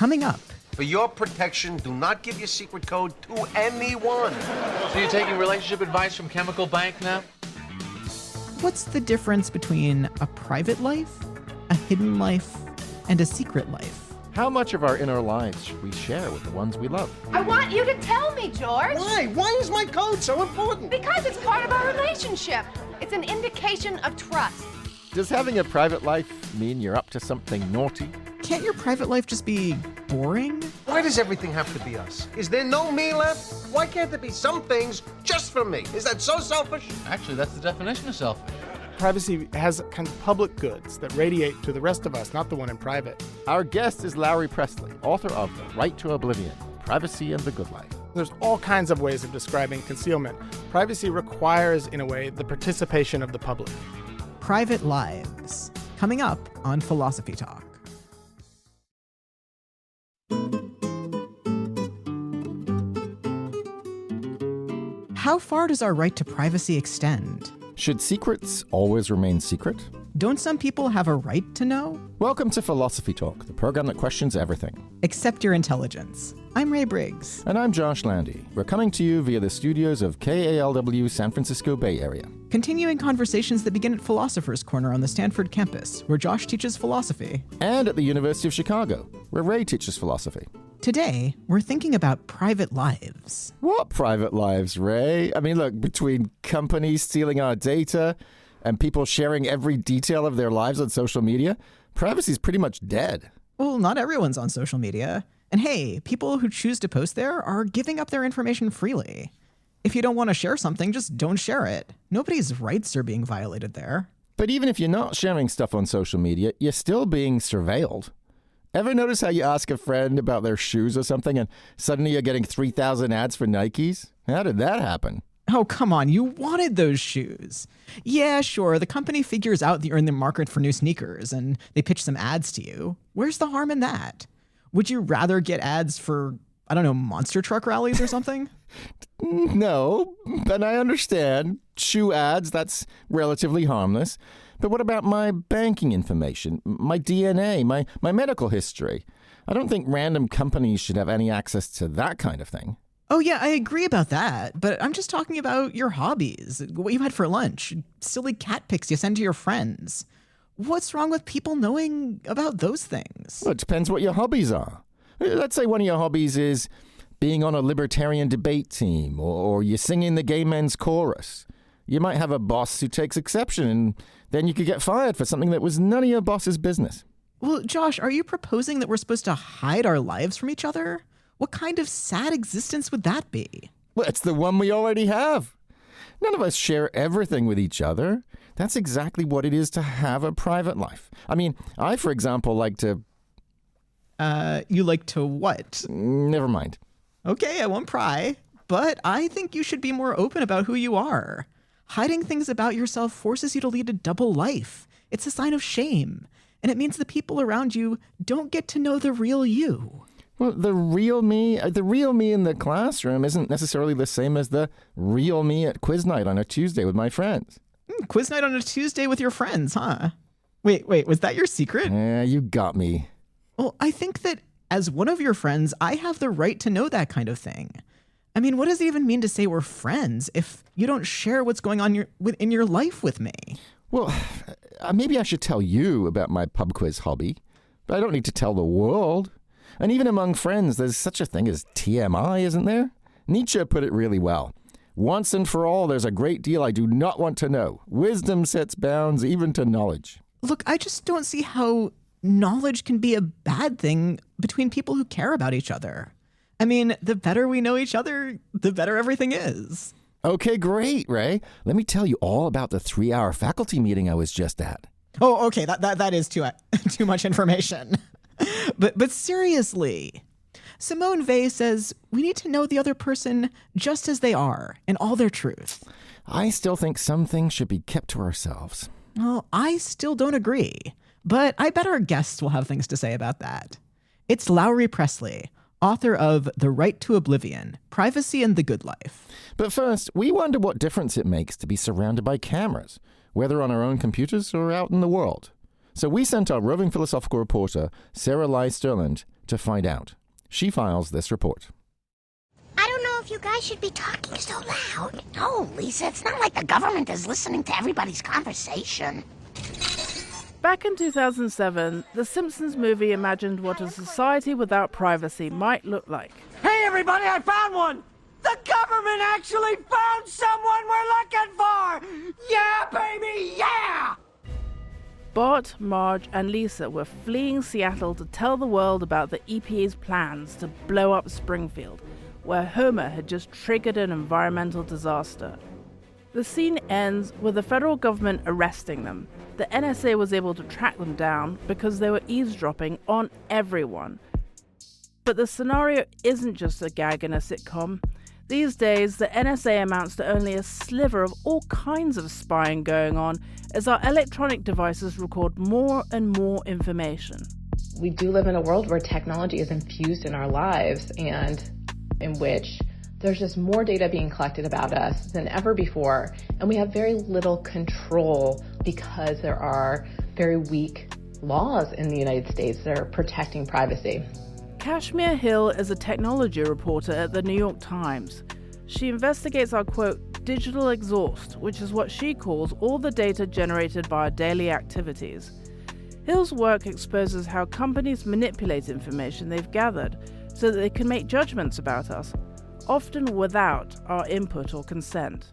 Coming up. For your protection, do not give your secret code to anyone. So you're taking relationship advice from Chemical Bank now? What's the difference between a private life, a hidden life, and a secret life? How much of our inner lives should we share with the ones we love? I want you to tell me, George. Why? Why is my code so important? Because it's part of our relationship. It's an indication of trust. Does having a private life mean you're up to something naughty? Can't your private life just be boring? Why does everything have to be us? Is there no me left? Why can't there be some things just for me? Is that so selfish? Actually, that's the definition of selfish. Privacy has kind of public goods that radiate to the rest of us, not the one in private. Our guest is Lowry Presley, author of The Right to Oblivion, Privacy and the Good Life. There's all kinds of ways of describing concealment. Privacy requires, in a way, the participation of the public. Private lives. Coming up on Philosophy Talk. How far does our right to privacy extend? Should secrets always remain secret? Don't some people have a right to know? Welcome to Philosophy Talk, the program that questions everything. Except your intelligence. I'm Ray Briggs. And I'm Josh Landy. We're coming to you via the studios of KALW San Francisco Bay Area. Continuing conversations that begin at Philosopher's Corner on the Stanford campus, where Josh teaches philosophy. And at the University of Chicago, where Ray teaches philosophy. Today, we're thinking about private lives. What private lives, Ray? I mean, look, between companies stealing our data and people sharing every detail of their lives on social media, privacy's pretty much dead. Well, not everyone's on social media. And hey, people who choose to post there are giving up their information freely. If you don't want to share something, just don't share it. Nobody's rights are being violated there. But even if you're not sharing stuff on social media, you're still being surveilled. Ever notice how you ask a friend about their shoes or something and suddenly you're getting 3,000 ads for Nikes? How did that happen? Oh, come on, you wanted those shoes. Yeah, sure, the company figures out that you're in the market for new sneakers and they pitch some ads to you. Where's the harm in that? Would you rather get ads for, I don't know, monster truck rallies or something? No, and I understand. Shoe ads, that's relatively harmless. But what about my banking information, my DNA, my medical history? I don't think random companies should have any access to that kind of thing. Oh, yeah, I agree about that. But I'm just talking about your hobbies, what you had for lunch, silly cat pics you send to your friends. What's wrong with people knowing about those things? Well, it depends what your hobbies are. Let's say one of your hobbies is being on a libertarian debate team, or you're singing the gay men's chorus. You might have a boss who takes exception, and then you could get fired for something that was none of your boss's business. Well, Josh, are you proposing that we're supposed to hide our lives from each other? What kind of sad existence would that be? Well, it's the one we already have. None of us share everything with each other. That's exactly what it is to have a private life. I mean, I, for example, like to... You like to what? Never mind. Okay, I won't pry. But I think you should be more open about who you are. Hiding things about yourself forces you to lead a double life. It's a sign of shame. And it means the people around you don't get to know the real you. Well, the real me in the classroom isn't necessarily the same as the real me at quiz night on a Tuesday with my friends. Quiz night on a Tuesday with your friends, huh? Wait, was that your secret? Yeah, you got me. Well, I think that as one of your friends, I have the right to know that kind of thing. I mean, what does it even mean to say we're friends if you don't share what's going on in your life with me? Well, maybe I should tell you about my pub quiz hobby, but I don't need to tell the world. And even among friends, there's such a thing as TMI, isn't there? Nietzsche put it really well. Once and for all, there's a great deal I do not want to know. Wisdom sets bounds even to knowledge. Look, I just don't see how knowledge can be a bad thing between people who care about each other. I mean, the better we know each other, the better everything is. Okay, great, Ray. Let me tell you all about the 3-hour faculty meeting I was just at. Oh, okay, that is too much information. But seriously, Simone Weil says we need to know the other person just as they are and all their truth. I still think some things should be kept to ourselves. Well, I still don't agree, but I bet our guests will have things to say about that. It's Lowry Presley, author of The Right to Oblivion, Privacy and the Good Life. But first, we wonder what difference it makes to be surrounded by cameras, whether on our own computers or out in the world. So we sent our roving philosophical reporter, Sarah Lai Sterland, to find out. She files this report. I don't know if you guys should be talking so loud. No, Lisa, it's not like the government is listening to everybody's conversation. Back in 2007, the Simpsons movie imagined what a society without privacy might look like. Hey, everybody, I found one! The government actually found someone we're looking for! Yeah, baby, yeah! Bart, Marge, and Lisa were fleeing Seattle to tell the world about the EPA's plans to blow up Springfield, where Homer had just triggered an environmental disaster. The scene ends with the federal government arresting them. The NSA was able to track them down because they were eavesdropping on everyone. But the scenario isn't just a gag in a sitcom. These days, the NSA amounts to only a sliver of all kinds of spying going on as our electronic devices record more and more information. We do live in a world where technology is infused in our lives and in which there's just more data being collected about us than ever before, and we have very little control because there are very weak laws in the United States that are protecting privacy. Kashmir Hill is a technology reporter at the New York Times. She investigates our, quote, digital exhaust, which is what she calls all the data generated by our daily activities. Hill's work exposes how companies manipulate information they've gathered so that they can make judgments about us, often without our input or consent.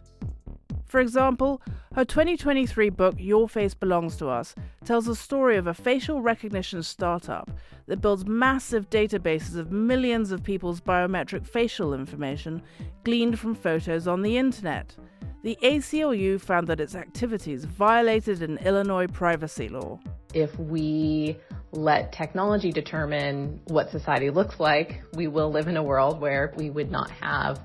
For example, her 2023 book, Your Face Belongs to Us, tells the story of a facial recognition startup that builds massive databases of millions of people's biometric facial information gleaned from photos on the internet. The ACLU found that its activities violated an Illinois privacy law. If we let technology determine what society looks like, we will live in a world where we would not have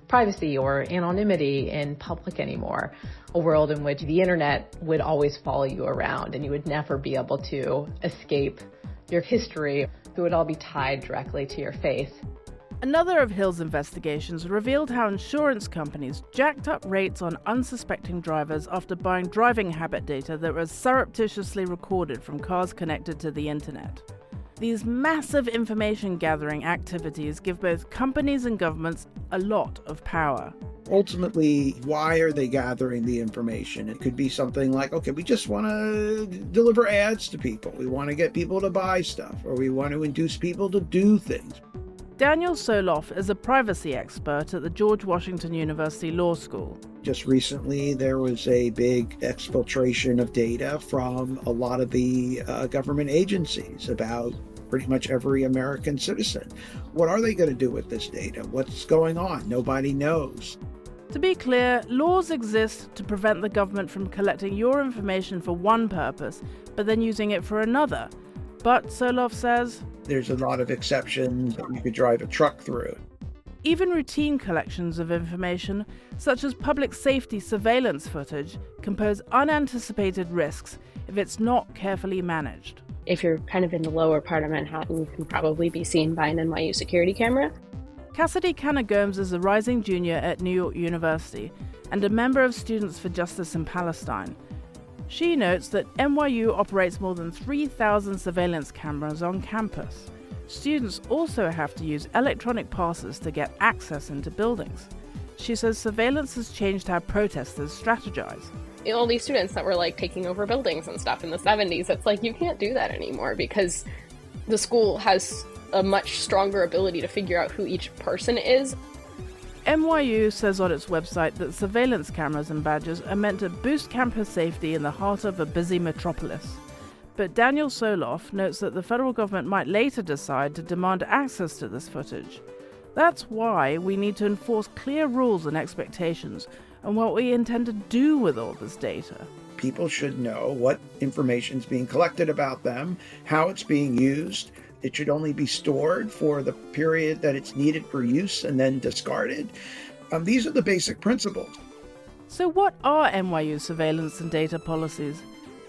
privacy or anonymity in public anymore. A world in which the internet would always follow you around and you would never be able to escape your history. It would all be tied directly to your face. Another of Hill's investigations revealed how insurance companies jacked up rates on unsuspecting drivers after buying driving habit data that was surreptitiously recorded from cars connected to the internet. These massive information gathering activities give both companies and governments a lot of power. Ultimately, why are they gathering the information? It could be something like, okay, we just want to deliver ads to people. We want to get people to buy stuff, or we want to induce people to do things. Daniel Soloff is a privacy expert at the George Washington University Law School. Just recently, there was a big exfiltration of data from a lot of the government agencies about pretty much every American citizen. What are they going to do with this data? What's going on? Nobody knows. To be clear, laws exist to prevent the government from collecting your information for one purpose, but then using it for another. But, Soloff says, there's a lot of exceptions that you could drive a truck through. Even routine collections of information, such as public safety surveillance footage, can pose unanticipated risks if it's not carefully managed. If you're kind of in the lower part of Manhattan, you can probably be seen by an NYU security camera. Cassidy Canna-Gomes is a rising junior at New York University and a member of Students for Justice in Palestine. She notes that NYU operates more than 3,000 surveillance cameras on campus. Students also have to use electronic passes to get access into buildings. She says surveillance has changed how protesters strategize. All these students that were like taking over buildings and stuff in the 70s, it's like you can't do that anymore because the school has a much stronger ability to figure out who each person is. NYU says on its website that surveillance cameras and badges are meant to boost campus safety in the heart of a busy metropolis. But Daniel Soloff notes that the federal government might later decide to demand access to this footage. That's why we need to enforce clear rules and expectations and what we intend to do with all this data. People should know what information is being collected about them, how it's being used. It should only be stored for the period that it's needed for use and then discarded. These are the basic principles. So what are NYU surveillance and data policies?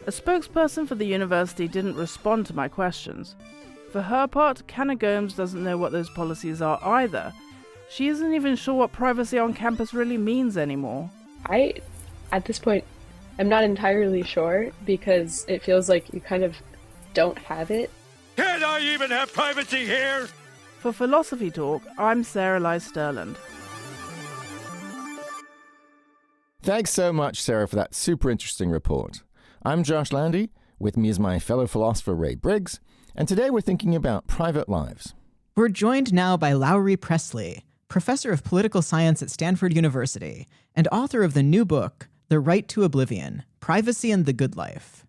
A spokesperson for the university didn't respond to my questions. For her part, Canna-Gomes doesn't know what those policies are either. She isn't even sure what privacy on campus really means anymore. I, at this point, I'm not entirely sure because it feels like you kind of don't have it. Can't I even have privacy here? For Philosophy Talk, I'm Sarah Lai Sterland. Thanks so much, Sarah, for that super interesting report. I'm Josh Landy. With me is my fellow philosopher, Ray Briggs. And today we're thinking about private lives. We're joined now by Lowry Presley, professor of political science at Stanford University and author of the new book, The Right to Oblivion, Privacy and the Good Life.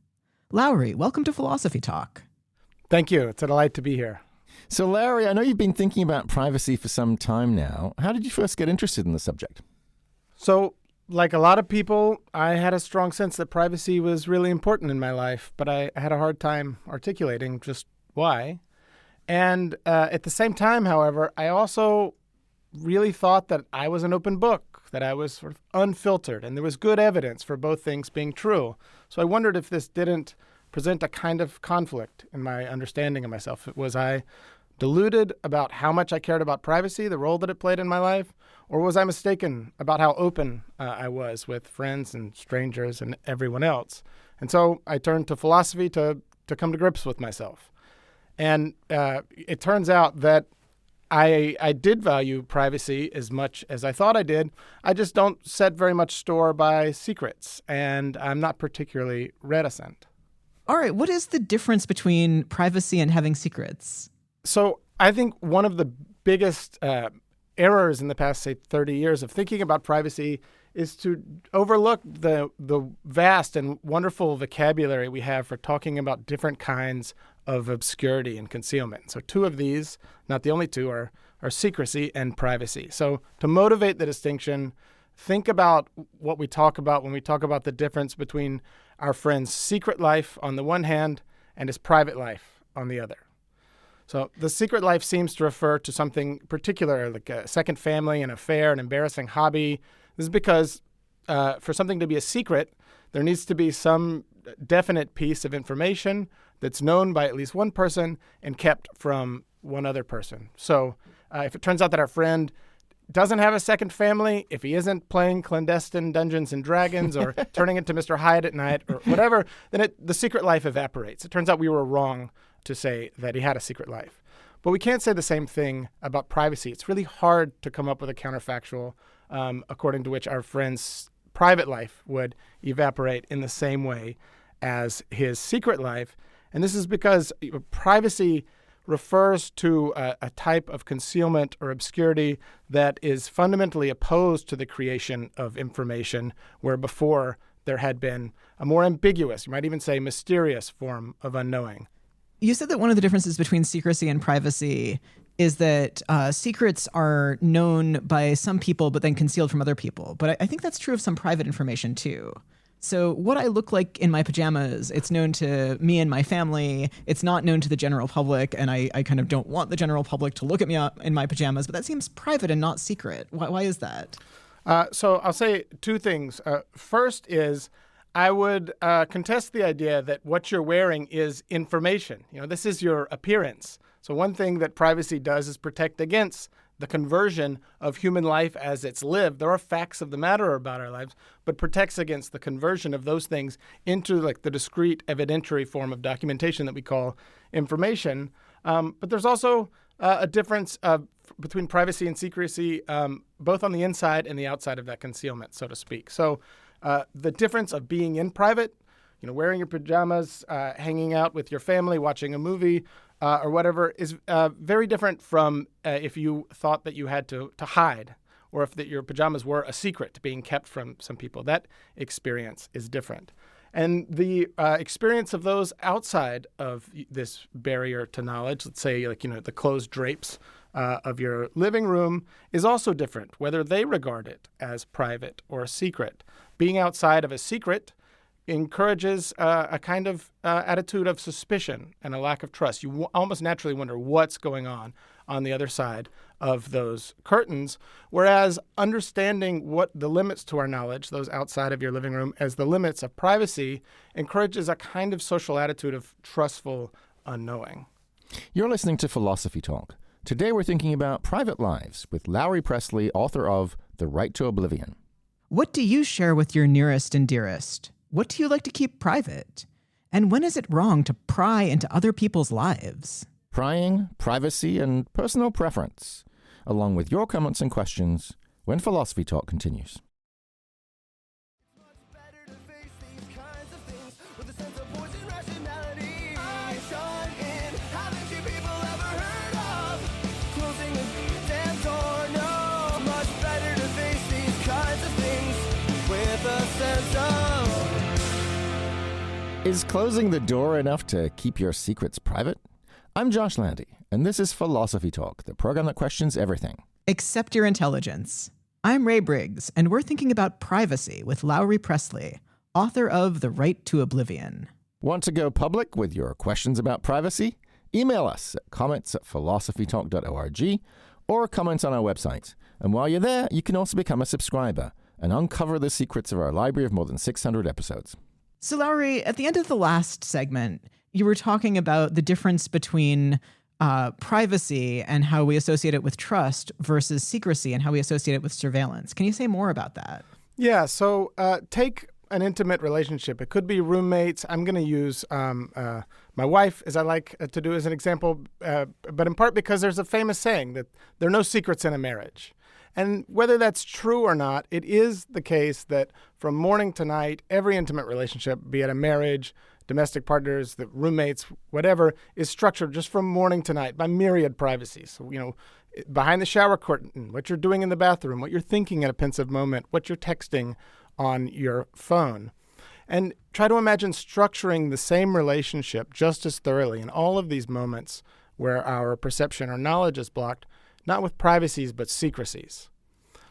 Lowry, welcome to Philosophy Talk. Thank you. It's a delight to be here. So, Larry, I know you've been thinking about privacy for some time now. How did you first get interested in the subject? So, like a lot of people, I had a strong sense that privacy was really important in my life, but I had a hard time articulating just why. And at the same time, however, I also really thought that I was an open book, that I was sort of unfiltered, and there was good evidence for both things being true. So I wondered if this didn't present a kind of conflict in my understanding of myself. Was I deluded about how much I cared about privacy, the role that it played in my life, or was I mistaken about how open I was with friends and strangers and everyone else? And so I turned to philosophy to come to grips with myself. And it turns out that I did value privacy as much as I thought I did. I just don't set very much store by secrets, and I'm not particularly reticent. All right, what is the difference between privacy and having secrets? So I think one of the biggest errors in the past, say, 30 years of thinking about privacy is to overlook the vast and wonderful vocabulary we have for talking about different kinds of obscurity and concealment. So two of these, not the only two, are secrecy and privacy. So to motivate the distinction, think about what we talk about when we talk about the difference between our friend's secret life on the one hand and his private life on the other. So the secret life seems to refer to something particular, like a second family, an affair, an embarrassing hobby. This is because for something to be a secret, there needs to be some definite piece of information that's known by at least one person and kept from one other person. So if it turns out that our friend doesn't have a second family, if he isn't playing clandestine Dungeons and Dragons or turning into Mr. Hyde at night or whatever, then the secret life evaporates. It turns out we were wrong to say that he had a secret life. But we can't say the same thing about privacy. It's really hard to come up with a counterfactual according to which our friend's private life would evaporate in the same way as his secret life. And this is because privacy refers to a type of concealment or obscurity that is fundamentally opposed to the creation of information, where before there had been a more ambiguous, you might even say mysterious form of unknowing. You said that one of the differences between secrecy and privacy is that secrets are known by some people but then concealed from other people. But I think that's true of some private information too. So what I look like in my pajamas, it's known to me and my family. It's not known to the general public, and I kind of don't want the general public to look at me in my pajamas, but that seems private and not secret. Why is that? So I'll say two things. First is I would contest the idea that what you're wearing is information. You know, this is your appearance. So one thing that privacy does is protect against the conversion of human life as it's lived. There are facts of the matter about our lives, but protects against the conversion of those things into like the discrete evidentiary form of documentation that we call information. But there's also a difference between privacy and secrecy, both on the inside and the outside of that concealment, so to speak. So the difference of being in private, you know, wearing your pajamas, hanging out with your family, watching a movie, or whatever, is very different from if you thought that you had to hide, or if that your pajamas were a secret being kept from some people. That experience is different. And the experience of those outside of this barrier to knowledge, let's say like, you know, the closed drapes of your living room, is also different, whether they regard it as private or secret. Being outside of a secret encourages a kind of attitude of suspicion and a lack of trust. You almost naturally wonder what's going on the other side of those curtains, whereas understanding what the limits to our knowledge, those outside of your living room, as the limits of privacy, encourages a kind of social attitude of trustful unknowing. You're listening to Philosophy Talk. Today we're thinking about private lives with Lowry Presley, author of The Right to Oblivion. What do you share with your nearest and dearest? What do you like to keep private? And when is it wrong to pry into other people's lives? Prying, privacy, and personal preference, along with your comments and questions when Philosophy Talk continues. Is closing the door enough to keep your secrets private? I'm Josh Landy, and this is Philosophy Talk, the program that questions everything. Except your intelligence. I'm Ray Briggs, and we're thinking about privacy with Lowry Presley, author of The Right to Oblivion. Want to go public with your questions about privacy? Email us at comments@philosophytalk.org or comments on our website. And while you're there, you can also become a subscriber and uncover the secrets of our library of more than 600 episodes. So, Lowry, at the end of the last segment, you were talking about the difference between privacy and how we associate it with trust versus secrecy and how we associate it with surveillance. Can you say more about that? Yeah, so take an intimate relationship. It could be roommates. I'm going to use my wife, as I like to do as an example, but in part because there's a famous saying that there are no secrets in a marriage. And whether that's true or not, it is the case that from morning to night, every intimate relationship, be it a marriage, domestic partners, the roommates, whatever, is structured just from morning to night by myriad privacies. So, behind the shower curtain, what you're doing in the bathroom, what you're thinking at a pensive moment, what you're texting on your phone. And try to imagine structuring the same relationship just as thoroughly in all of these moments where our perception or knowledge is blocked, not with privacies, but secrecies.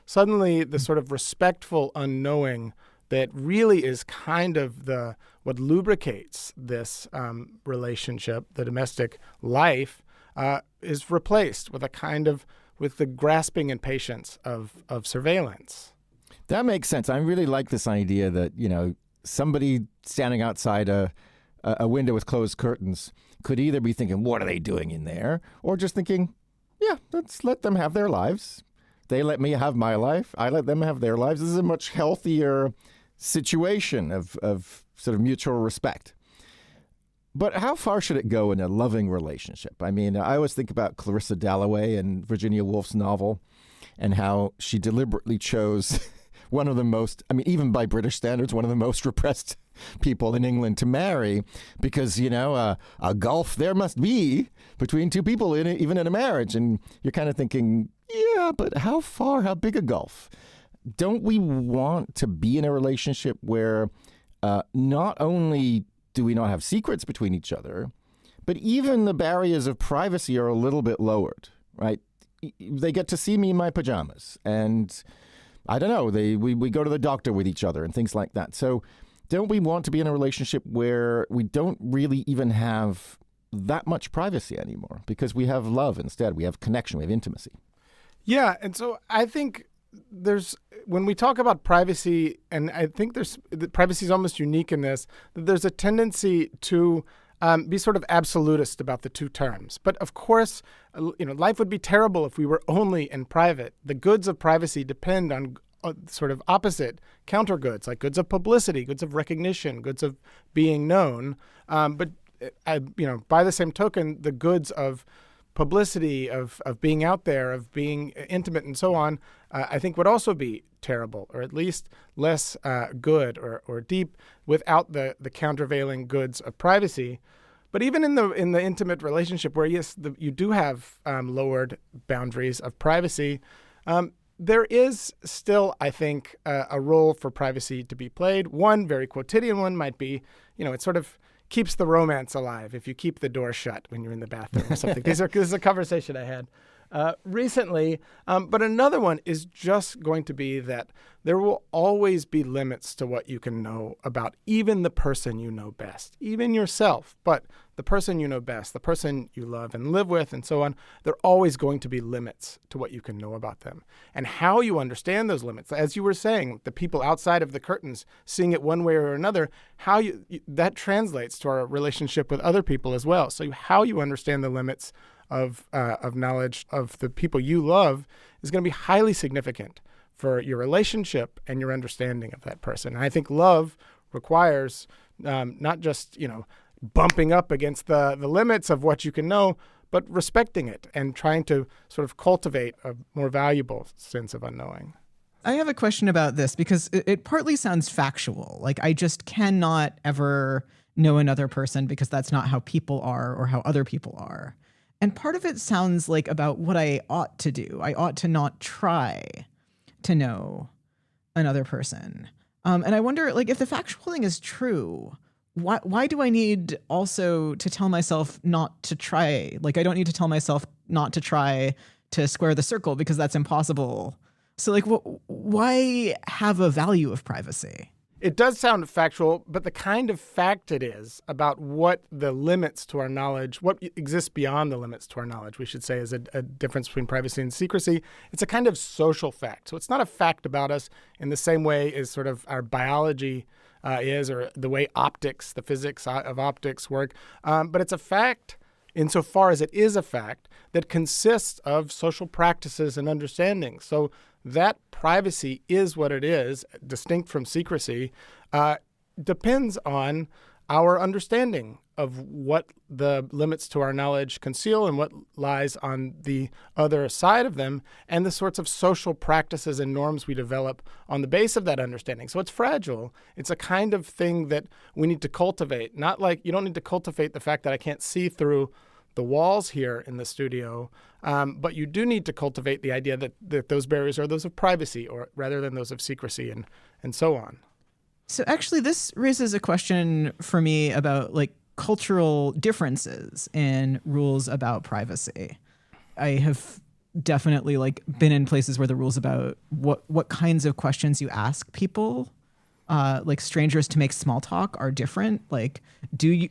Suddenly, the sort of respectful unknowing that really is kind of what lubricates this relationship, the domestic life, is replaced with with the grasping impatience of surveillance. That makes sense. I really like this idea that, somebody standing outside a window with closed curtains could either be thinking, what are they doing in there? Or just thinking, yeah, let's let them have their lives. They let me have my life. I let them have their lives. This is a much healthier situation of sort of mutual respect. But how far should it go in a loving relationship? I mean, I always think about Clarissa Dalloway and Virginia Woolf's novel and how she deliberately chose one of the most, even by British standards, one of the most repressed people in England to marry because, a gulf there must be between two people, even in a marriage. And you're kind of thinking, yeah, but how big a gulf? Don't we want to be in a relationship where not only do we not have secrets between each other, but even the barriers of privacy are a little bit lowered, right? They get to see me in my pajamas and I don't know, we go to the doctor with each other and things like that. So don't we want to be in a relationship where we don't really even have that much privacy anymore because we have love instead, we have connection, we have intimacy? Yeah, and so I think when we talk about privacy, and I think privacy is almost unique in this, that there's a tendency to be sort of absolutist about the two terms. But of course, life would be terrible if we were only in private. The goods of privacy depend on sort of opposite counter goods, like goods of publicity, goods of recognition, goods of being known. But by the same token, the goods of publicity, of being out there, of being intimate and so on, I think would also be terrible, or at least less good or deep without the countervailing goods of privacy. But even in the intimate relationship where, yes, you do have lowered boundaries of privacy, there is still, I think, a role for privacy to be played. One very quotidian one might be, it sort of keeps the romance alive if you keep the door shut when you're in the bathroom or something. This is a conversation I had recently. But another one is just going to be that there will always be limits to what you can know about even the person you know best, even yourself, but the person you know best, the person you love and live with and so on, there are always going to be limits to what you can know about them. And how you understand those limits, as you were saying, the people outside of the curtains seeing it one way or another, that translates to our relationship with other people as well. So how you understand the limits of knowledge of the people you love is going to be highly significant for your relationship and your understanding of that person. And I think love requires not just, bumping up against the limits of what you can know, but respecting it and trying to sort of cultivate a more valuable sense of unknowing. I have a question about this because it partly sounds factual. Like, I just cannot ever know another person because that's not how people are or how other people are. And part of it sounds like about what I ought to do. I ought to not try to know another person. And I wonder, like, if the factual thing is true, why do I need also to tell myself not to try? Like, I don't need to tell myself not to try to square the circle because that's impossible. So, like, why have a value of privacy? It does sound factual, but the kind of fact it is about what the limits to our knowledge, what exists beyond the limits to our knowledge, we should say, is a difference between privacy and secrecy. It's a kind of social fact. So it's not a fact about us in the same way as sort of our biology is, or the way optics, the physics of optics work. But it's a fact insofar as it is a fact that consists of social practices and understandings. So that privacy is what it is, distinct from secrecy, depends on our understanding of what the limits to our knowledge conceal and what lies on the other side of them, and the sorts of social practices and norms we develop on the base of that understanding. So it's fragile. It's a kind of thing that we need to cultivate. Not like you don't need to cultivate the fact that I can't see through the walls here in the studio, but you do need to cultivate the idea that those barriers are those of privacy, or rather than those of secrecy, and so on. So actually, this raises a question for me about, like, cultural differences in rules about privacy. I have definitely, like, been in places where the rules about what kinds of questions you ask people, like strangers, to make small talk are different. Like,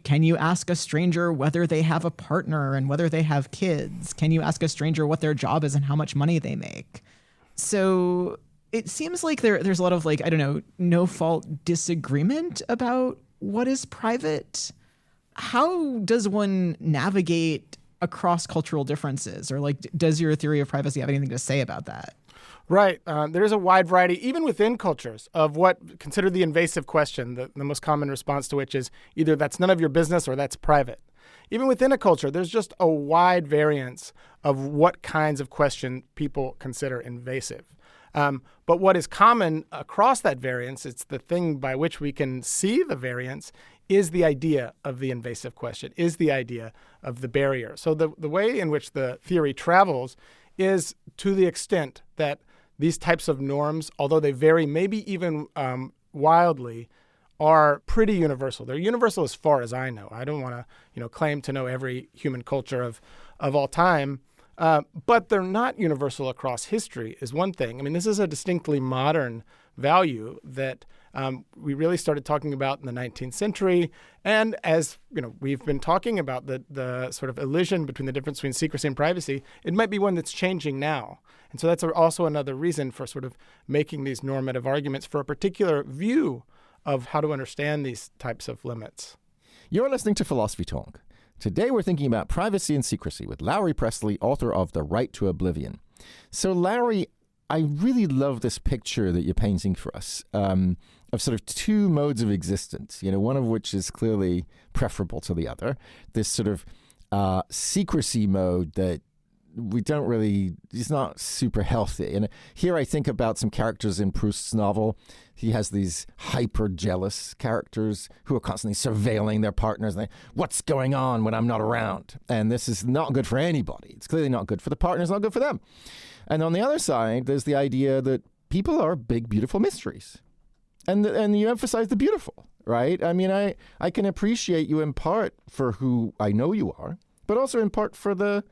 can you ask a stranger whether they have a partner and whether they have kids? Can you ask a stranger what their job is and how much money they make? So it seems like there's a lot of, like, I don't know, no fault disagreement about what is private. How does one navigate across cultural differences? Or, like, does your theory of privacy have anything to say about that? Right. There's a wide variety, even within cultures, of what considered the invasive question, the most common response to which is either that's none of your business or that's private. Even within a culture, there's just a wide variance of what kinds of question people consider invasive. But what is common across that variance, it's the thing by which we can see the variance, is the idea of the invasive question, is the idea of the barrier. So the way in which the theory travels is to the extent that these types of norms, although they vary maybe even wildly, are pretty universal. They're universal as far as I know. I don't want to claim to know every human culture of all time. But they're not universal across history is one thing. I mean, this is a distinctly modern value that we really started talking about in the 19th century. And as we've been talking about the sort of elision between the difference between secrecy and privacy, it might be one that's changing now. And so that's also another reason for sort of making these normative arguments for a particular view of how to understand these types of limits. You're listening to Philosophy Talk. Today we're thinking about privacy and secrecy with Lowry Presley, author of The Right to Oblivion. So Lowry, I really love this picture that you're painting for us of sort of two modes of existence, one of which is clearly preferable to the other. This sort of secrecy mode that we don't really, it's not super healthy. And here I think about some characters in Proust's novel. He has these hyper-jealous characters who are constantly surveilling their partners. And what's going on when I'm not around? And this is not good for anybody. It's clearly not good for the partner. It's not good for them. And on the other side, there's the idea that people are big, beautiful mysteries. And you emphasize the beautiful, right? I mean, I can appreciate you in part for who I know you are, but also in part for the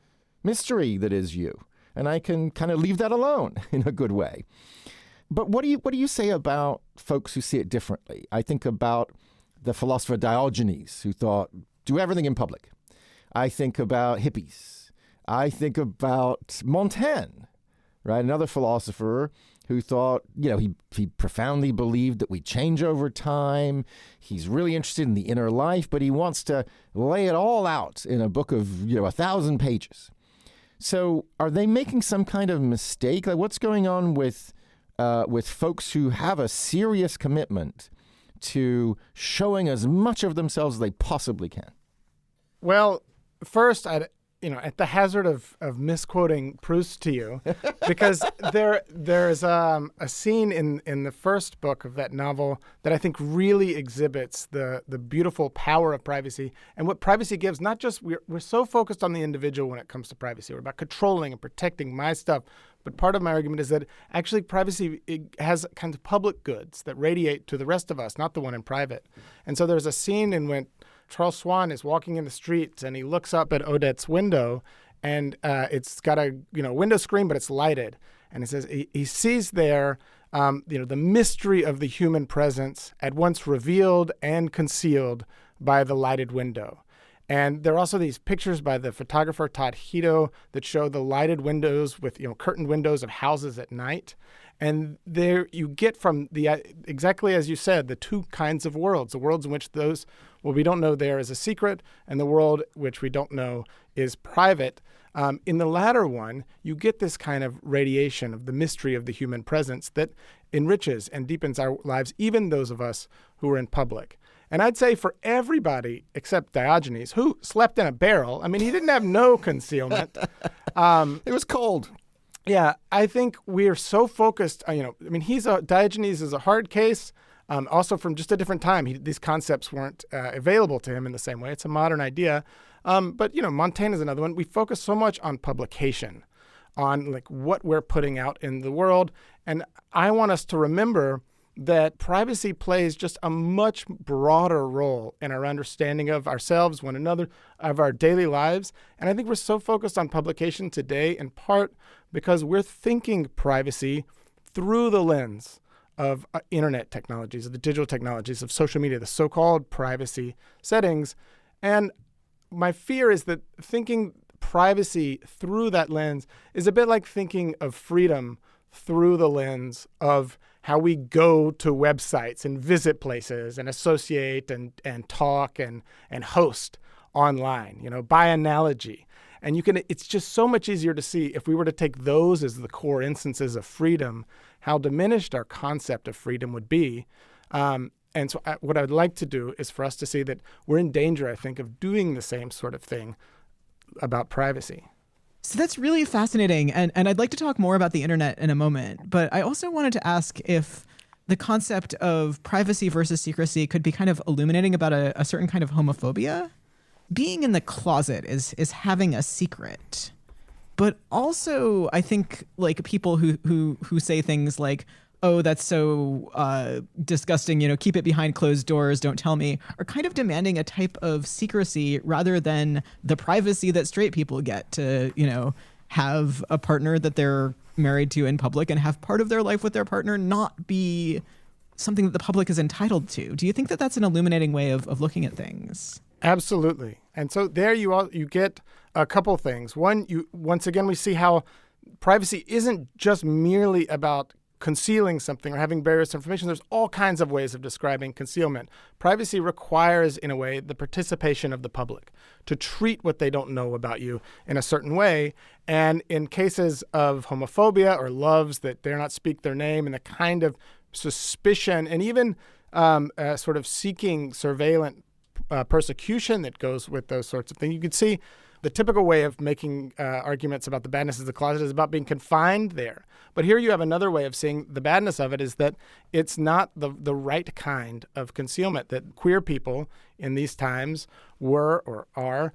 mystery that is you. And I can kind of leave that alone in a good way. But what do you say about folks who see it differently? I think about the philosopher Diogenes, who thought, do everything in public. I think about hippies. I think about Montaigne, right? Another philosopher who thought, he profoundly believed that we change over time. He's really interested in the inner life, but he wants to lay it all out in a book of, 1,000 pages. So are they making some kind of mistake? Like, what's going on with folks who have a serious commitment to showing as much of themselves as they possibly can? Well, first, at the hazard of misquoting Proust to you, because there's a scene in the first book of that novel that I think really exhibits the beautiful power of privacy and what privacy gives. Not just we're so focused on the individual when it comes to privacy. We're about controlling and protecting my stuff. But part of my argument is that actually privacy has kinds of public goods that radiate to the rest of us, not the one in private. And so there's a scene in when Charles Swan is walking in the streets and he looks up at Odette's window, and it's got a window screen, but it's lighted. And it says he sees there the mystery of the human presence at once revealed and concealed by the lighted window. And there are also these pictures by the photographer Todd Hito that show the lighted windows with curtained windows of houses at night. And there you get from exactly as you said, the two kinds of worlds, the worlds in which we don't know there is a secret, and the world which we don't know is private. In the latter one, you get this kind of radiation of the mystery of the human presence that enriches and deepens our lives, even those of us who are in public. And I'd say for everybody except Diogenes, who slept in a barrel, he didn't have no concealment. It was cold. Yeah, I think we are so focused. Diogenes is a hard case, also from just a different time. These concepts weren't available to him in the same way. It's a modern idea. But Montaigne is another one. We focus so much on publication, on what we're putting out in the world. And I want us to remember that privacy plays just a much broader role in our understanding of ourselves, one another, of our daily lives. And I think we're so focused on publication today in part because we're thinking privacy through the lens of internet technologies, of the digital technologies, of social media, the so-called privacy settings. And my fear is that thinking privacy through that lens is a bit like thinking of freedom through the lens of how we go to websites and visit places and associate and talk and host online, by analogy. And it's just so much easier to see if we were to take those as the core instances of freedom, how diminished our concept of freedom would be. And so what I'd like to do is for us to see that we're in danger, I think, of doing the same sort of thing about privacy. So that's really fascinating. And I'd like to talk more about the internet in a moment. But I also wanted to ask if the concept of privacy versus secrecy could be kind of illuminating about a certain kind of homophobia. Being in the closet is having a secret. But also, I think people who say things like, oh, that's so disgusting, keep it behind closed doors, don't tell me, are kind of demanding a type of secrecy rather than the privacy that straight people get to, have a partner that they're married to in public and have part of their life with their partner not be something that the public is entitled to. Do you think that that's an illuminating way of looking at things? Absolutely. And so there you get a couple things. One, once again, we see how privacy isn't just merely about concealing something or having barriers to information. There's all kinds of ways of describing concealment. Privacy requires, in a way, the participation of the public to treat what they don't know about you in a certain way. And in cases of homophobia or loves that dare not speak their name and the kind of suspicion and even sort of seeking surveillance persecution that goes with those sorts of things, you could see the typical way of making arguments about the badness of the closet is about being confined there. But here you have another way of seeing the badness of it is that it's not the right kind of concealment, that queer people in these times were or are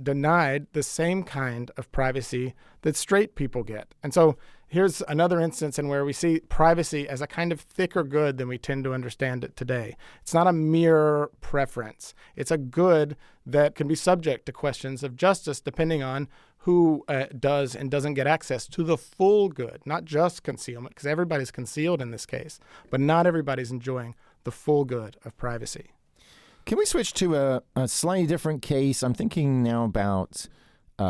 denied the same kind of privacy that straight people get. And so here's another instance in where we see privacy as a kind of thicker good than we tend to understand it today. It's not a mere preference. It's a good that can be subject to questions of justice depending on who does and doesn't get access to the full good, not just concealment, because everybody's concealed in this case, but not everybody's enjoying the full good of privacy. Can we switch to a slightly different case? I'm thinking now about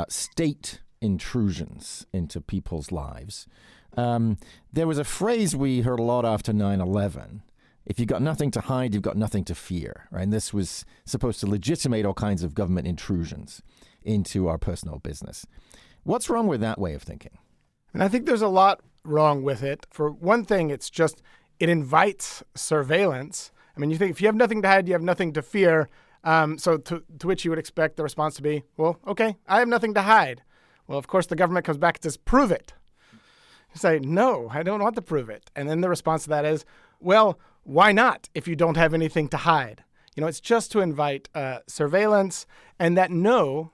state intrusions into people's lives. There was a phrase we heard a lot after 9/11. If you've got nothing to hide, you've got nothing to fear, right? And this was supposed to legitimate all kinds of government intrusions into our personal business. What's wrong with that way of thinking? And I think there's a lot wrong with it. For one thing, it invites surveillance I mean, you think if you have nothing to hide, you have nothing to fear. So to which you would expect the response to be, well, okay, I have nothing to hide. Well, of course, the government comes back and says, prove it. You say, no, I don't want to prove it. And then the response to that is, well, why not if you don't have anything to hide? It's just to invite surveillance, and that no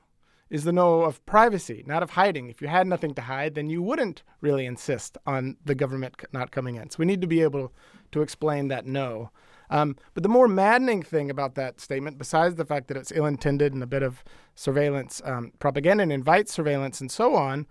is the no of privacy, not of hiding. If you had nothing to hide, then you wouldn't really insist on the government not coming in. So we need to be able to explain that no. But the more maddening thing about that statement, besides the fact that it's ill-intended and a bit of surveillance propaganda and invites surveillance and so on,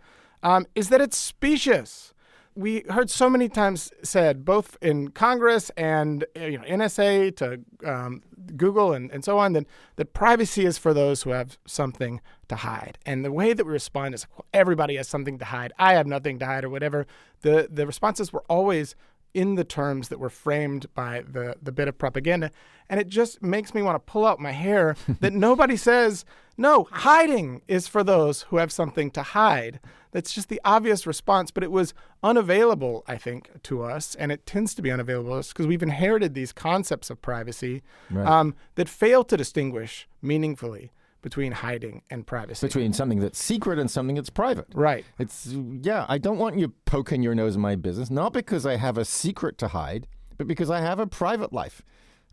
is that it's specious. We heard so many times said, both in Congress and NSA to Google and so on, that privacy is for those who have something to hide. And the way that we respond is, well, everybody has something to hide. I have nothing to hide or whatever. The responses were always in the terms that were framed by the bit of propaganda. And it just makes me want to pull out my hair that nobody says, no, hiding is for those who have something to hide. That's just the obvious response, but it was unavailable, I think, to us, and it tends to be unavailable to us because we've inherited these concepts of privacy that fail to distinguish meaningfully between hiding and privacy. Between something that's secret and something that's private. Right. I don't want you poking your nose in my business, not because I have a secret to hide, but because I have a private life.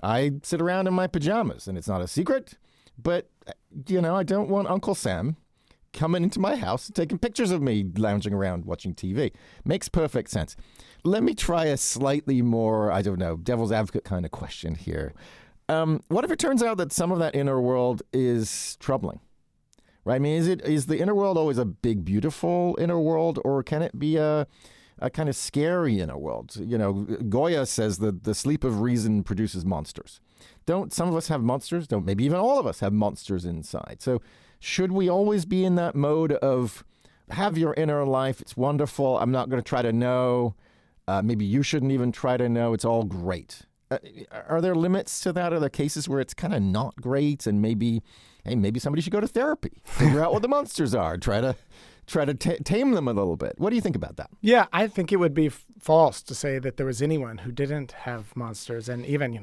I sit around in my pajamas, and it's not a secret, but, I don't want Uncle Sam coming into my house and taking pictures of me lounging around watching TV. Makes perfect sense. Let me try a slightly more, devil's advocate kind of question here. What if it turns out that some of that inner world is troubling? Right? I mean, is the inner world always a big, beautiful inner world, or can it be a kind of scary inner world? Goya says that the sleep of reason produces monsters. Don't some of us have monsters? Don't maybe even all of us have monsters inside? So should we always be in that mode of have your inner life? It's wonderful. I'm not going to try to know. Maybe you shouldn't even try to know. It's all great. Are there limits to that? Are there cases where it's kind of not great, and maybe somebody should go to therapy, figure out what the monsters are, try to tame them a little bit? What do you think about that? Yeah, I think it would be false to say that there was anyone who didn't have monsters, and even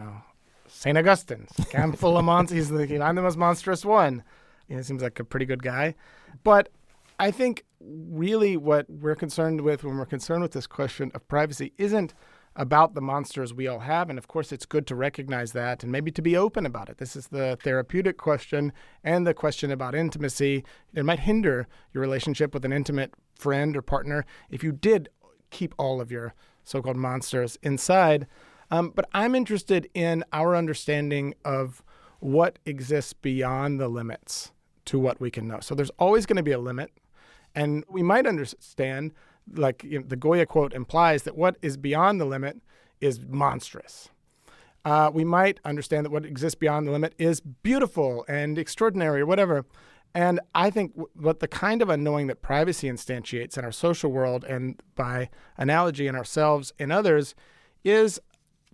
St. Augustine, camp full of monsters. He's I'm the most monstrous one. He seems like a pretty good guy, but I think really what we're concerned with when we're concerned with this question of privacy isn't about the monsters we all have. And of course, it's good to recognize that and maybe to be open about it. This is the therapeutic question and the question about intimacy. It might hinder your relationship with an intimate friend or partner if you did keep all of your so-called monsters inside. But I'm interested in our understanding of what exists beyond the limits to what we can know. So there's always going to be a limit. And we might understand, like the Goya quote implies, that what is beyond the limit is monstrous. We might understand that what exists beyond the limit is beautiful and extraordinary or whatever. And I think what the kind of unknowing that privacy instantiates in our social world and by analogy in ourselves and others is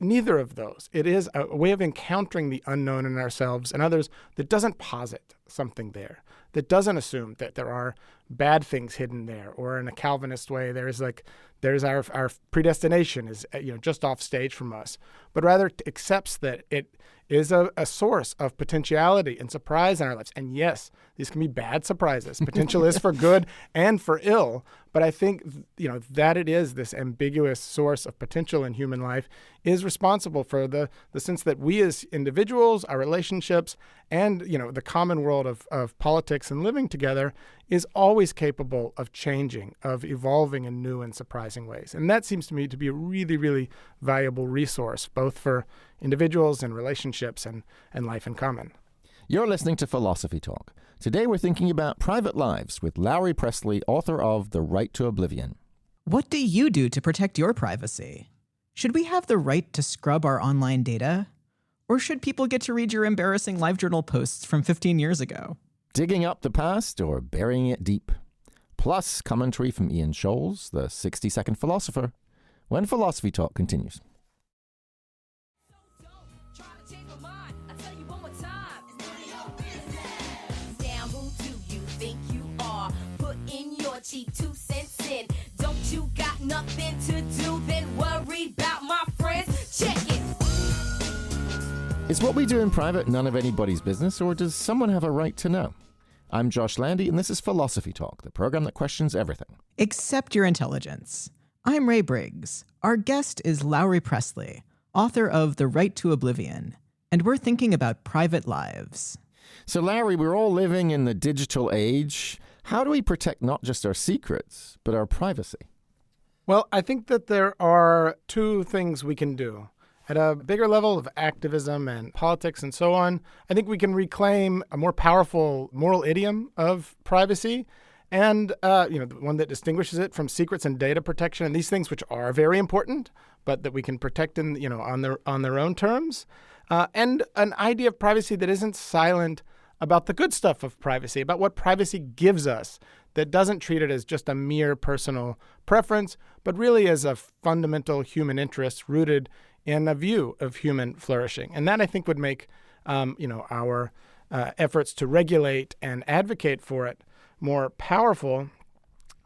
neither of those. It is a way of encountering the unknown in ourselves and others that doesn't posit something there, that doesn't assume that there are bad things hidden there, or in a Calvinist way, there's our predestination is just off stage from us, but rather accepts that it is a source of potentiality and surprise in our lives. And yes, these can be bad surprises. Potential is for good and for ill. But I think, that it is this ambiguous source of potential in human life is responsible for the sense that we as individuals, our relationships, and, the common world of politics and living together is always capable of changing, of evolving in new and surprising ways. And that seems to me to be a really, really valuable resource, both for individuals and relationships and life in common. You're listening to Philosophy Talk. Today we're thinking about private lives with Lowry Presley, author of The Right to Oblivion. What do you do to protect your privacy? Should we have the right to scrub our online data? Or should people get to read your embarrassing LiveJournal posts from 15 years ago? Digging up the past or burying it deep? Plus commentary from Ian Scholes, the 60-second philosopher, when Philosophy Talk continues. Cheap 2 cents in. Don't you got nothing to do? Then worry about my friends. Check it. Is what we do in private none of anybody's business, or does someone have a right to know? I'm Josh Landy, and this is Philosophy Talk, the program that questions everything. Accept your intelligence. I'm Ray Briggs. Our guest is Lowry Presley, author of The Right to Oblivion, and we're thinking about private lives. So, Lowry, we're all living in the digital age. How do we protect not just our secrets, but our privacy? Well, I think that there are two things we can do. At a bigger level of activism and politics and so on, I think we can reclaim a more powerful moral idiom of privacy and, the one that distinguishes it from secrets and data protection and these things which are very important, but that we can protect in, on their own terms. And an idea of privacy that isn't silent about the good stuff of privacy, about what privacy gives us, that doesn't treat it as just a mere personal preference, but really as a fundamental human interest rooted in a view of human flourishing. And that, I think, would make our efforts to regulate and advocate for it more powerful.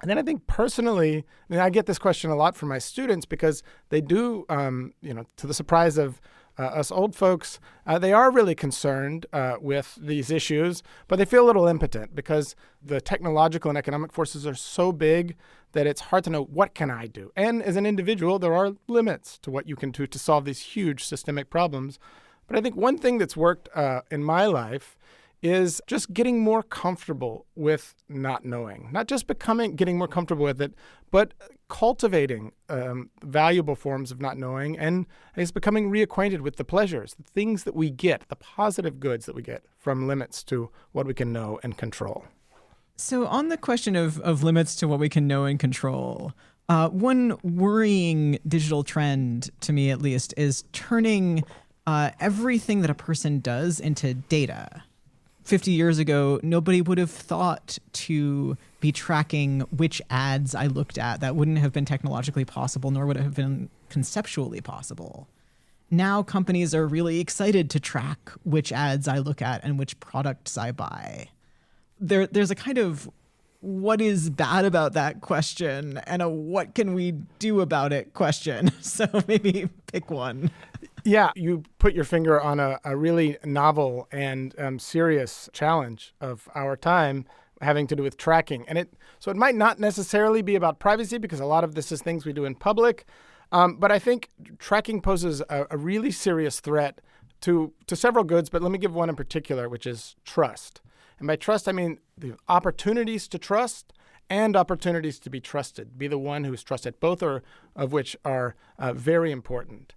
And then I think personally, I get this question a lot from my students because they do, to the surprise of us old folks, they are really concerned with these issues, but they feel a little impotent because the technological and economic forces are so big that it's hard to know, what can I do? And as an individual, there are limits to what you can do to solve these huge systemic problems. But I think one thing that's worked in my life is just getting more comfortable with not knowing, not just getting more comfortable with it, but cultivating valuable forms of not knowing, and I guess becoming reacquainted with the pleasures, the things that we get, the positive goods that we get from limits to what we can know and control. So on the question of limits to what we can know and control, one worrying digital trend, to me at least, is turning everything that a person does into data. 50 years ago, nobody would have thought to be tracking which ads I looked at. That wouldn't have been technologically possible, nor would it have been conceptually possible. Now companies are really excited to track which ads I look at and which products I buy. There's a kind of what is bad about that question and a what can we do about it question. So maybe pick one. Yeah, you put your finger on a really novel and serious challenge of our time having to do with tracking. And it might not necessarily be about privacy because a lot of this is things we do in public. But I think tracking poses a really serious threat to several goods. But let me give one in particular, which is trust. And by trust, I mean the opportunities to trust and opportunities to be trusted. Be the one who is trusted, both of which are very important.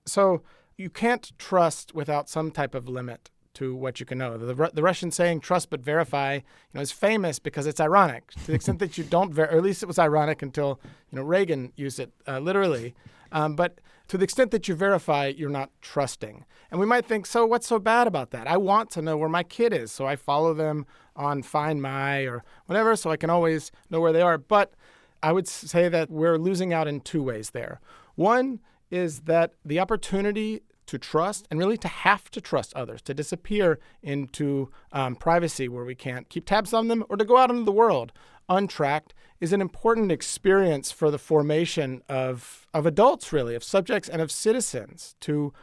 So you can't trust without some type of limit to what you can know. The Russian saying "trust but verify," is famous because it's ironic. To the extent that you don't, or at least it was ironic until Reagan used it literally. But to the extent that you verify, you're not trusting. And we might think, so what's so bad about that? I want to know where my kid is, so I follow them on Find My or whatever, so I can always know where they are. But I would say that we're losing out in two ways there. One is that the opportunity to trust and really to have to trust others, to disappear into privacy where we can't keep tabs on them, or to go out into the world untracked, is an important experience for the formation of adults, really, of subjects and of citizens, to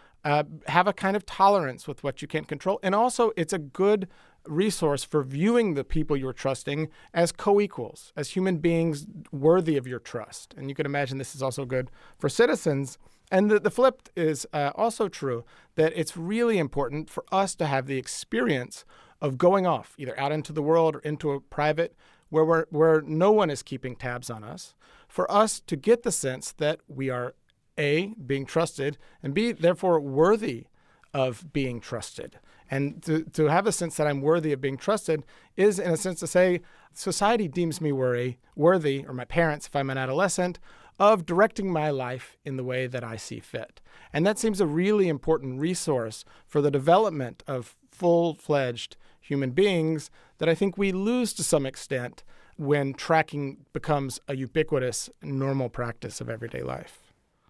have a kind of tolerance with what you can't control. And also, it's a good resource for viewing the people you're trusting as co-equals, as human beings worthy of your trust. And you can imagine this is also good for citizens. And the flip is also true, that it's really important for us to have the experience of going off, either out into the world or into a private, where no one is keeping tabs on us, for us to get the sense that we are, A, being trusted, and B, therefore worthy of being trusted. And to have a sense that I'm worthy of being trusted is, in a sense, to say society deems me worthy, or my parents, if I'm an adolescent, of directing my life in the way that I see fit. And that seems a really important resource for the development of full-fledged human beings that I think we lose to some extent when tracking becomes a ubiquitous, normal practice of everyday life.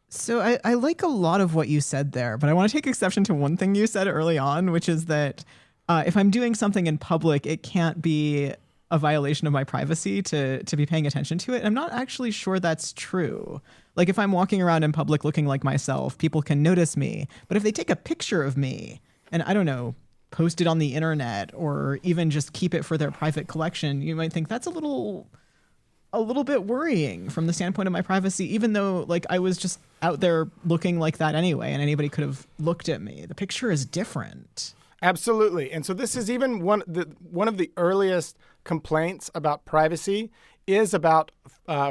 So I like a lot of what you said there, but I want to take exception to one thing you said early on, which is that if I'm doing something in public, it can't be a violation of my privacy to be paying attention to it. And I'm not actually sure that's true. Like if I'm walking around in public looking like myself, people can notice me. But if they take a picture of me and, I don't know, post it on the internet or even just keep it for their private collection, you might think that's a little bit worrying from the standpoint of my privacy, even though like I was just out there looking like that anyway and anybody could have looked at me. The picture is different. Absolutely. And so this is even one of the earliest complaints about privacy is about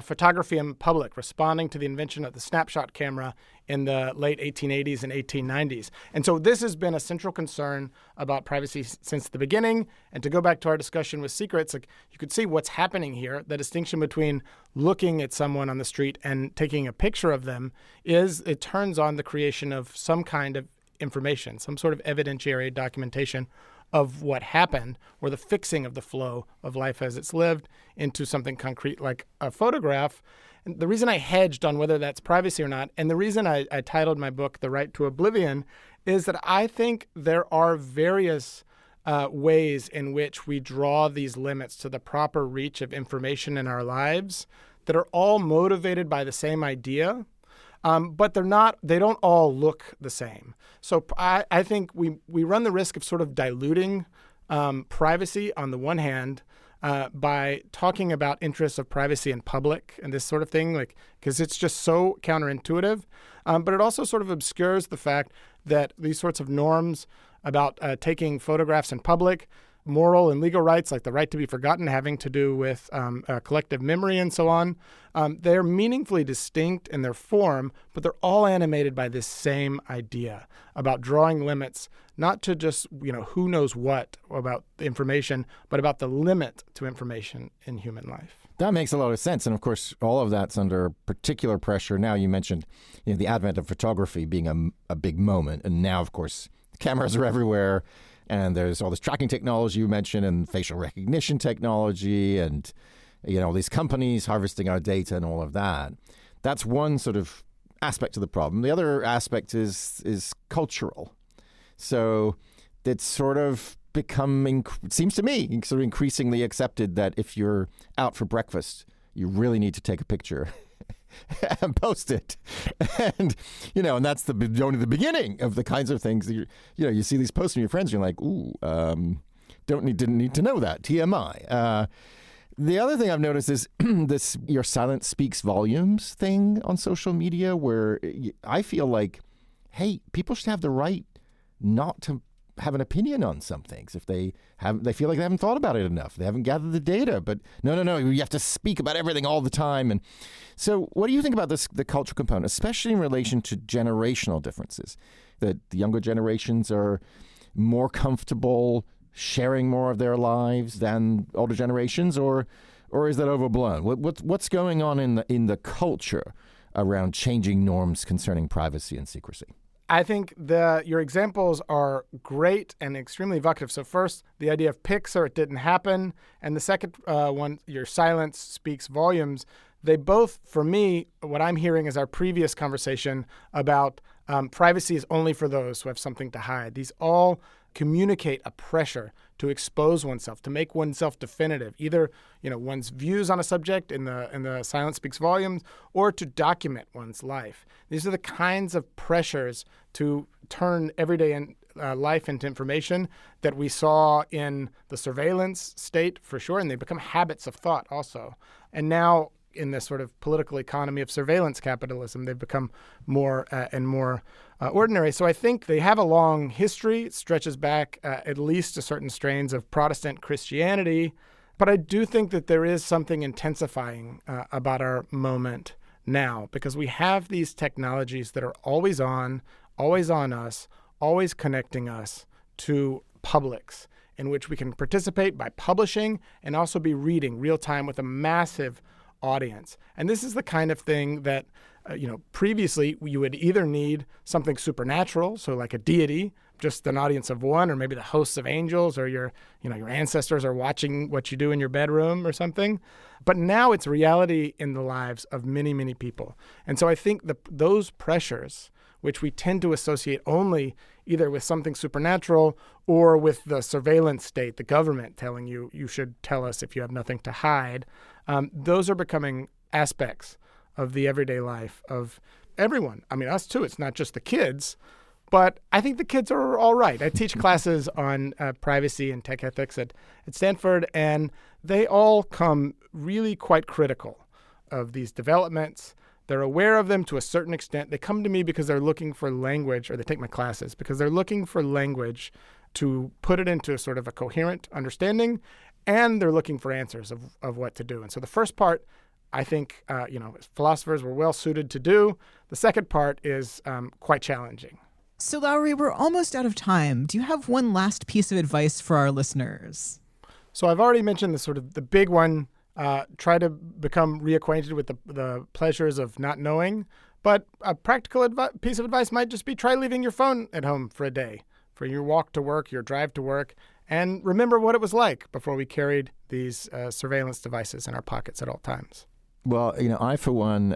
photography in public, responding to the invention of the snapshot camera in the late 1880s and 1890s. And so this has been a central concern about privacy since the beginning. And to go back to our discussion with secrets, like you could see what's happening here. The distinction between looking at someone on the street and taking a picture of them is it turns on the creation of some kind of information, some sort of evidentiary documentation of what happened or the fixing of the flow of life as it's lived into something concrete like a photograph. And the reason I hedged on whether that's privacy or not, and the reason I titled my book The Right to Oblivion, is that I think there are various ways in which we draw these limits to the proper reach of information in our lives that are all motivated by the same idea. But they don't all look the same. So I think we run the risk of sort of diluting privacy on the one hand by talking about interests of privacy in public and this sort of thing, like because it's just so counterintuitive. But it also sort of obscures the fact that these sorts of norms about taking photographs in public, moral and legal rights like the right to be forgotten having to do with collective memory and so on. They're meaningfully distinct in their form, but they're all animated by this same idea about drawing limits, not to just, who knows what about the information, but about the limit to information in human life. That makes a lot of sense. And of course, all of that's under particular pressure. Now you mentioned the advent of photography being a big moment. And now, of course, cameras are everywhere. And there's all this tracking technology you mentioned and facial recognition technology and, all these companies harvesting our data and all of that. That's one sort of aspect of the problem. The other aspect is cultural. So it's sort of become, it seems to me, sort of increasingly accepted that if you're out for breakfast, you really need to take a picture and post it. And, and that's only the beginning of the kinds of things that you see these posts from your friends, and you're like, ooh, didn't need to know that. TMI. The other thing I've noticed is this your silence speaks volumes thing on social media, where I feel like, hey, people should have the right not to have an opinion on some things if they feel like they haven't thought about it enough. They haven't gathered the data. But no, you have to speak about everything all the time. And so what do you think about the cultural component, especially in relation to generational differences? That the younger generations are more comfortable sharing more of their lives than older generations, or is that overblown? What's going on in the culture around changing norms concerning privacy and secrecy? I think your examples are great and extremely evocative. So first, the idea of pics or it didn't happen. And the second one, your silence speaks volumes. They both, for me, what I'm hearing is our previous conversation about privacy is only for those who have something to hide. These all communicate a pressure to expose oneself, to make oneself definitive, either one's views on a subject in the silence speaks volumes, or to document one's life. These are the kinds of pressures to turn everyday life into information that we saw in the surveillance state for sure, and they become habits of thought also. And now in this sort of political economy of surveillance capitalism, they've become more and more ordinary. So I think they have a long history. It stretches back at least to certain strains of Protestant Christianity. But I do think that there is something intensifying about our moment now, because we have these technologies that are always on us, always connecting us to publics in which we can participate by publishing and also be reading real time with a massive audience. And this is the kind of thing that, previously you would either need something supernatural, so like a deity, just an audience of one, or maybe the hosts of angels, or your ancestors are watching what you do in your bedroom or something. But now it's reality in the lives of many, many people. And so I think those pressures, which we tend to associate only either with something supernatural or with the surveillance state, the government telling you you should tell us if you have nothing to hide. Those are becoming aspects of the everyday life of everyone. I mean, us too. It's not just the kids, but I think the kids are all right. I teach classes on privacy and tech ethics at Stanford, and they all come really quite critical of these developments. They're aware of them to a certain extent. They come to me because they're looking for language, or they take my classes because they're looking for language to put it into sort of a coherent understanding, and they're looking for answers of what to do. And so the first part, I think, philosophers were well suited to do. The second part is quite challenging. So, Lowry, we're almost out of time. Do you have one last piece of advice for our listeners? So I've already mentioned the big one. Try to become reacquainted with the pleasures of not knowing. But a practical piece of advice might just be try leaving your phone at home for a day, for your walk to work, your drive to work, and remember what it was like before we carried these surveillance devices in our pockets at all times. Well, I, for one,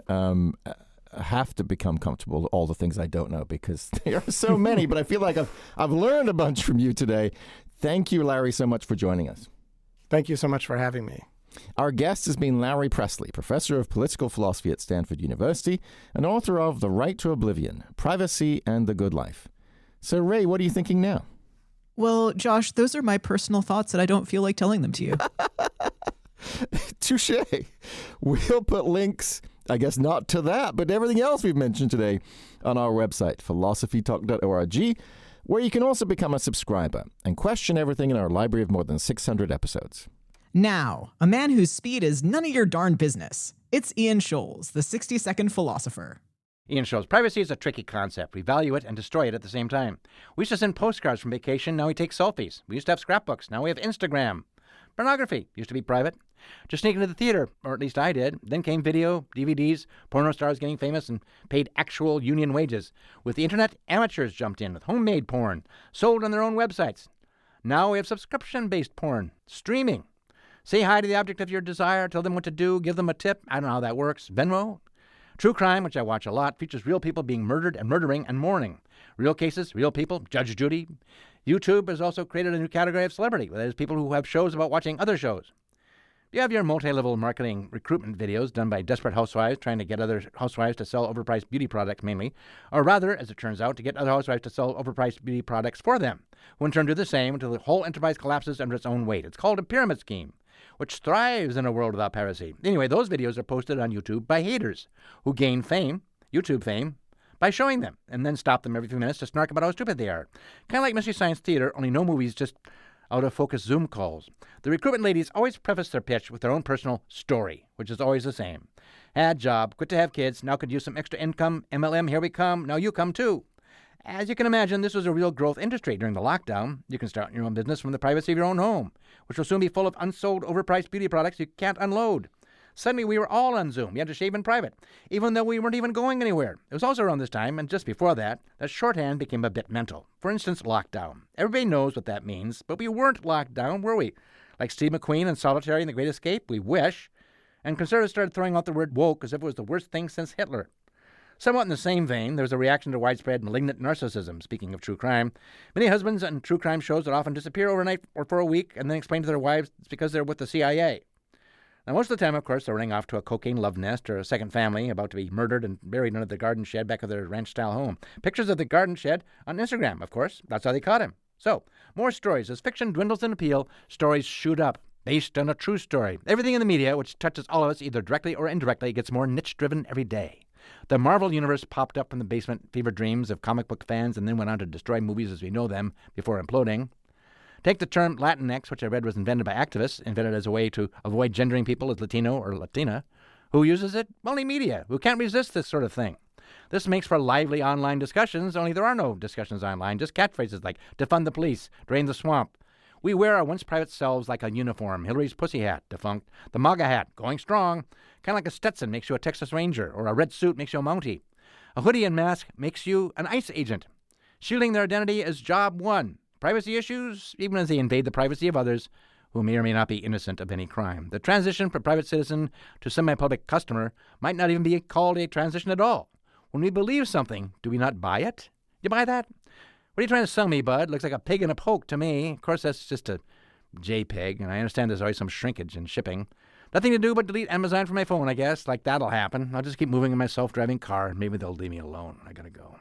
have to become comfortable with all the things I don't know because there are so many, but I feel like I've learned a bunch from you today. Thank you, Larry, so much for joining us. Thank you so much for having me. Our guest has been Larry Pressley, professor of political philosophy at Stanford University and author of The Right to Oblivion, Privacy and the Good Life. So, Ray, what are you thinking now? Well, Josh, those are my personal thoughts and I don't feel like telling them to you. Touche. We'll put links, I guess not to that, but everything else we've mentioned today on our website, philosophytalk.org, where you can also become a subscriber and question everything in our library of more than 600 episodes. Now, a man whose speed is none of your darn business. It's Ian Scholes, the 60-second philosopher. Ian Scholes, privacy is a tricky concept. We value it and destroy it at the same time. We used to send postcards from vacation, now we take selfies. We used to have scrapbooks, now we have Instagram. Pornography used to be private. Just sneak into the theater, or at least I did. Then came video, DVDs, porno stars getting famous and paid actual union wages. With the internet, amateurs jumped in with homemade porn, sold on their own websites. Now we have subscription-based porn, streaming. Say hi to the object of your desire, tell them what to do, give them a tip. I don't know how that works. Venmo. True crime, which I watch a lot, features real people being murdered and murdering and mourning. Real cases, real people, Judge Judy. YouTube has also created a new category of celebrity. That is people who have shows about watching other shows. You have your multi-level marketing recruitment videos done by desperate housewives trying to get other housewives to sell overpriced beauty products mainly, or rather, as it turns out, to get other housewives to sell overpriced beauty products for them, who in turn do the same until the whole enterprise collapses under its own weight. It's called a pyramid scheme, which thrives in a world without piracy. Anyway, those videos are posted on YouTube by haters who gain fame, YouTube fame, by showing them and then stop them every few minutes to snark about how stupid they are. Kind of like Mystery Science Theater, only no movies, just out-of-focus Zoom calls. The recruitment ladies always preface their pitch with their own personal story, which is always the same. Had job, quit to have kids, now could use some extra income, MLM, here we come, now you come too. As you can imagine, this was a real growth industry during the lockdown. You can start your own business from the privacy of your own home, which will soon be full of unsold, overpriced beauty products you can't unload. Suddenly, we were all on Zoom. You had to shave in private, even though we weren't even going anywhere. It was also around this time, and just before that shorthand became a bit mental. For instance, lockdown. Everybody knows what that means, but we weren't locked down, were we? Like Steve McQueen in Solitary and The Great Escape, we wish. And conservatives started throwing out the word woke as if it was the worst thing since Hitler. Somewhat in the same vein, there was a reaction to widespread malignant narcissism, speaking of true crime. Many husbands on true crime shows would often disappear overnight or for a week and then explain to their wives it's because they're with the CIA. Now, most of the time, of course, they're running off to a cocaine love nest or a second family about to be murdered and buried under the garden shed back of their ranch-style home. Pictures of the garden shed on Instagram, of course. That's how they caught him. So, more stories. As fiction dwindles in appeal, stories shoot up, based on a true story. Everything in the media, which touches all of us either directly or indirectly, gets more niche-driven every day. The Marvel Universe popped up from the basement fever dreams of comic book fans and then went on to destroy movies as we know them before imploding. Take the term Latinx, which I read was invented by activists, invented as a way to avoid gendering people as Latino or Latina. Who uses it? Only media, who can't resist this sort of thing. This makes for lively online discussions, only there are no discussions online, just catchphrases like defund the police, drain the swamp. We wear our once private selves like a uniform. Hillary's pussy hat, defunct. The MAGA hat, going strong. Kind of like a Stetson makes you a Texas Ranger, or a red suit makes you a Mountie. A hoodie and mask makes you an ICE agent. Shielding their identity is job one. Privacy issues, even as they invade the privacy of others who may or may not be innocent of any crime. The transition from private citizen to semi-public customer might not even be called a transition at all. When we believe something, do we not buy it? You buy that? What are you trying to sell me, bud? Looks like a pig in a poke to me. Of course, that's just a JPEG, and I understand there's always some shrinkage in shipping. Nothing to do but delete Amazon from my phone, I guess. Like, that'll happen. I'll just keep moving in my self-driving car, and maybe they'll leave me alone. I gotta go.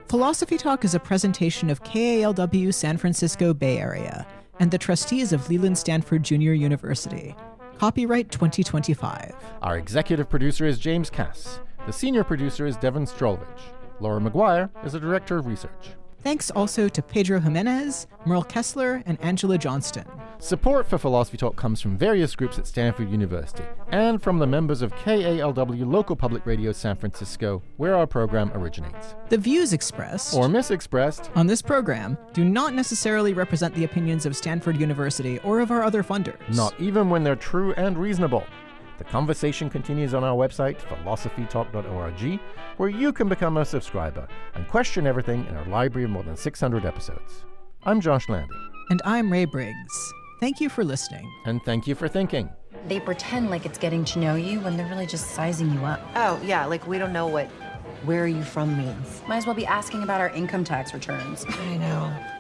Philosophy Talk is a presentation of KALW San Francisco Bay Area and the trustees of Leland Stanford Junior University. Copyright 2025. Our executive producer is James Cass. The senior producer is Devin Strolovich. Laura McGuire is the director of research. Thanks also to Pedro Jimenez, Merle Kessler, and Angela Johnston. Support for Philosophy Talk comes from various groups at Stanford University and from the members of KALW Local Public Radio San Francisco, where our program originates. The views expressed or misexpressed on this program do not necessarily represent the opinions of Stanford University or of our other funders. Not even when they're true and reasonable. The conversation continues on our website, philosophytalk.org, where you can become a subscriber and question everything in our library of more than 600 episodes. I'm Josh Landy. And I'm Ray Briggs. Thank you for listening. And thank you for thinking. They pretend like it's getting to know you when they're really just sizing you up. Oh, yeah, like we don't know what "where are you from" means. Might as well be asking about our income tax returns. I know.